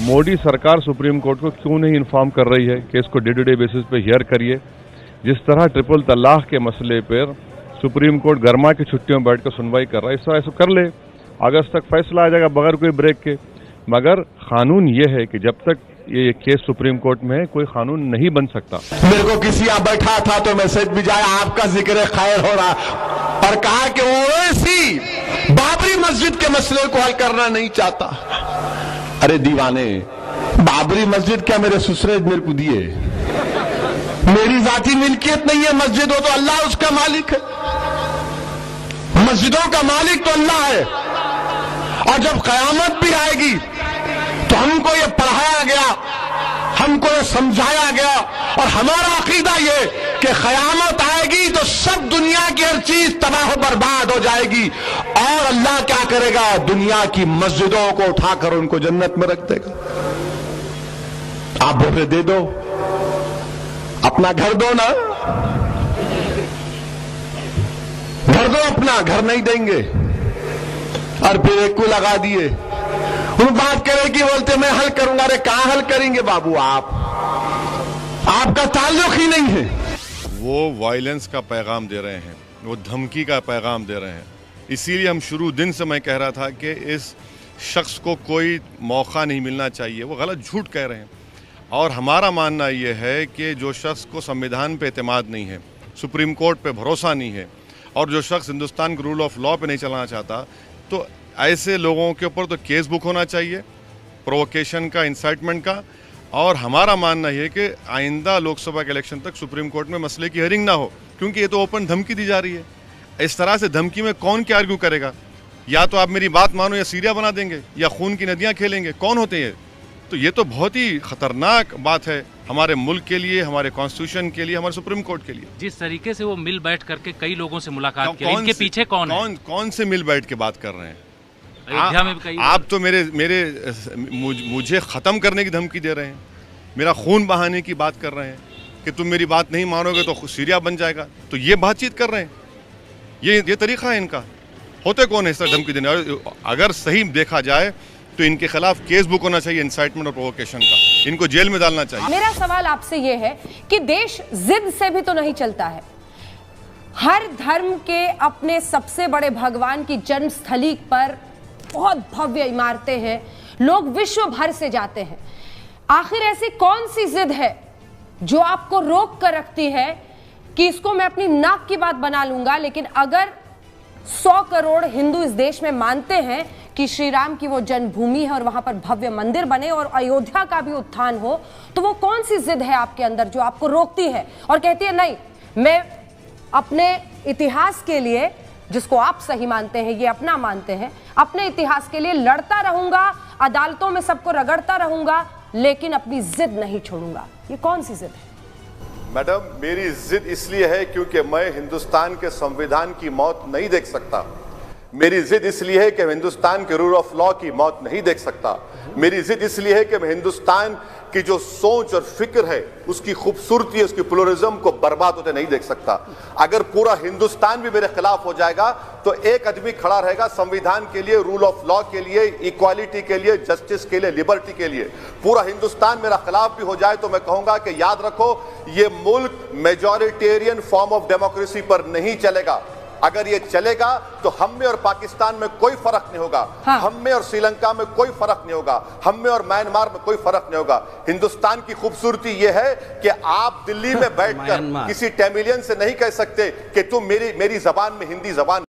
मोदी सरकार supreme court को क्यों नहीं इन्फॉर्म कर रही है कि इसको डे टू डे बेसिस पे हियर करिए। जिस तरह ट्रिपल तलाक के मसले पर सुप्रीम कोर्ट गर्मा की छुट्टियों में बैठकर सुनवाई कर रहा है, इस तरह ऐसा कर ले, अगस्त तक फैसला आ जाएगा बगैर कोई ब्रेक के। मगर कानून ये है कि जब तक ये केस सुप्रीम कोर्ट में है, कोई कानून नहीं बन सकता। मेरे को किसी यहाँ बैठा था तो मैसेज भी जाए, आपका जिक्र खैर हो रहा, और कहा कि ओवैसी बाबरी मस्जिद के मसले को हल करना नहीं चाहता। अरे दीवाने, बाबरी मस्जिद क्या मेरे ससुरे मेरे को दिए? मेरी जाती मिल्कियत नहीं है मस्जिद, हो तो अल्लाह उसका मालिक है। मस्जिदों का मालिक तो अल्लाह है। और जब कयामत भी आएगी तो हमको ये पढ़ाया गया, हमको ये समझाया गया, और हमारा अकीदा ये कि कयामत आएगी तो सब दुनिया की हर चीज तबाह बर्बाद हो जाएगी, और अल्लाह क्या करेगा? दुनिया की मस्जिदों को उठाकर उनको जन्नत में रख देगा। आप वोटें दे दो, अपना घर दो ना, घर दो अपना, घर नहीं देंगे। और फिर एक को लगा दिए, वो बात करे कि बोलते मैं हल करूंगा। अरे कहां हल करेंगे बाबू, आपका ताल्लुक ही नहीं है। वो वायलेंस का पैगाम दे रहे हैं, वो धमकी का पैगाम दे रहे हैं। इसीलिए हम शुरू दिन से मैं कह रहा था कि इस शख्स को कोई मौका नहीं मिलना चाहिए। वो गलत झूठ कह रहे हैं, और हमारा मानना ये है कि जो शख्स को संविधान पे एतमाद नहीं है, सुप्रीम कोर्ट पे भरोसा नहीं है, और जो शख्स हिंदुस्तान के रूल ऑफ लॉ पे नहीं चलाना चाहता, तो ऐसे लोगों के ऊपर तो केस बुक होना चाहिए, प्रोवोकेशन का, इंसाइटमेंट का। और हमारा मानना ये है कि आइंदा लोकसभा के इलेक्शन तक सुप्रीम कोर्ट में मसले की हियरिंग ना हो, क्योंकि ये तो ओपन धमकी दी जा रही है। इस तरह से धमकी में कौन क्या आर्ग्यू करेगा? या तो आप मेरी बात मानो या सीरिया बना देंगे, या खून की नदियाँ खेलेंगे। कौन होते हैं? तो ये तो बहुत ही खतरनाक बात है हमारे मुल्क के लिए, हमारे कॉन्स्टिट्यूशन के लिए, हमारे सुप्रीम कोर्ट के लिए। जिस तरीके से वो मिल बैठ करके कई लोगों से मुलाकात की, इनके पीछे कौन है? कौन से मिल बैठ के बात कर रहे हैं? अयोध्या में कई आप तो मुझे खत्म करने की धमकी दे रहे हैं, मेरा खून बहाने की बात कर रहे हैं कि तुम मेरी बात नहीं मानोगे तो सीरिया बन जाएगा। तो ये बातचीत कर रहे हैं, ये तरीका है इनका। होते कौन है इस तरह धमकी देने? अगर सही देखा जाए तो इनके खिलाफ केस बुक होना चाहिए, इंसाइटमेंट और प्रोवोकेशन का। इनको जेल में डालना चाहिए। मेरा सवाल आपसे ये है कि देश जिद से भी तो नहीं चलता है। हर धर्म के अपने सबसे बड़े भगवान की जन्मस्थली पर बहुत भव्य इमारतें हैं, लोग विश्व भर से जाते हैं। आखिर ऐसी कौन सी जिद है जो आपको रोक कर रखती है कि इसको मैं अपनी नाक की बात बना लूंगा, लेकिन अगर 100 करोड़ हिंदू इस देश में मानते हैं कि श्री राम की वो जन्मभूमि है और वहां पर भव्य मंदिर बने और अयोध्या का भी उत्थान हो, तो वो कौन सी जिद है आपके अंदर जो आपको रोकती है और कहती है नहीं, मैं अपने इतिहास के लिए, जिसको आप सही मानते हैं, ये अपना मानते हैं, अपने इतिहास के लिए लड़ता रहूंगा, अदालतों में सबको रगड़ता रहूंगा, लेकिन अपनी जिद नहीं छोड़ूंगा। ये कौन सी जिद है? मैडम, मेरी जिद इसलिए है क्योंकि मैं हिंदुस्तान के संविधान की मौत नहीं देख सकता। मेरी जिद इसलिए है कि मैं हिंदुस्तान के रूल ऑफ लॉ की मौत नहीं देख सकता। मेरी जिद इसलिए है कि मैं हिंदुस्तान की जो सोच और फिक्र है, उसकी खूबसूरती, उसकी प्लुरलिज्म को बर्बाद होते नहीं देख सकता। अगर पूरा हिंदुस्तान भी मेरे खिलाफ हो जाएगा तो एक आदमी खड़ा रहेगा संविधान के लिए, रूल ऑफ लॉ के लिए, इक्वालिटी के लिए, जस्टिस के लिए, लिबर्टी के लिए। पूरा हिंदुस्तान मेरा खिलाफ भी हो जाए तो मैं कहूंगा कि याद रखो, ये मुल्क मेजॉरिटेरियन फॉर्म ऑफ डेमोक्रेसी पर नहीं चलेगा। अगर ये चलेगा तो हम में और पाकिस्तान में कोई फर्क नहीं होगा। हाँ। हम में और श्रीलंका में कोई फर्क नहीं होगा, हम में और म्यांमार में कोई फर्क नहीं होगा। हिंदुस्तान की खूबसूरती यह है कि आप दिल्ली में बैठकर किसी तमिलियन से नहीं कह सकते कि तुम मेरी जबान में हिंदी जबान